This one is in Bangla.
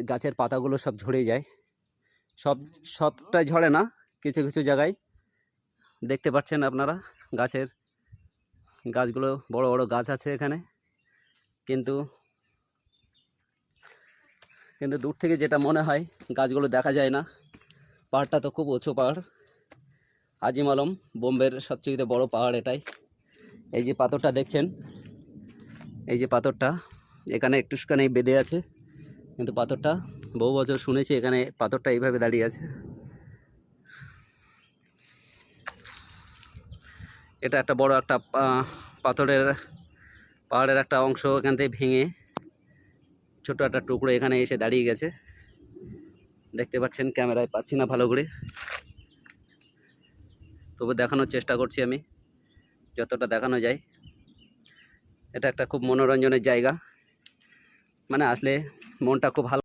গাছের পাতাগুলো সব ঝরে যায়। সবটাই ঝরে না, কিছু কিছু জায়গায় দেখতে পাচ্ছেন আপনারা গাছগুলো বড় বড় গাছ আছে এখানে, কিন্তু দূর থেকে যেটা মনে হয় গাছগুলো দেখা যায় না। পাহাড়টা তো খুব উঁচু পাহাড়, আজিম আলম বোম্বের সবচেয়ে বড় পাহাড় এটাই। এই যে পাথরটা দেখছেন, এই যে পাথরটা এখানে একটুখানি বেঁধে আছে, কিন্তু পাথরটা বহু বছর শুনেছি এখানে পাথরটা এইভাবে দাঁড়িয়ে আছে। এটা একটা বড় একটা পাহাড়ের একটা অংশ এখান থেকে ভেঙে ছোট একটা টুকরো এখানে এসে দাঁড়িয়ে গেছে। দেখতে পাচ্ছেন, ক্যামেরায় পাচ্ছি না ভালো করে, তবু দেখানোর চেষ্টা করছি আমি যতটা দেখানো যায়। এটা একটা খুব মনোরঞ্জনের জায়গা, মানে আসলে মনটা খুব ভালো।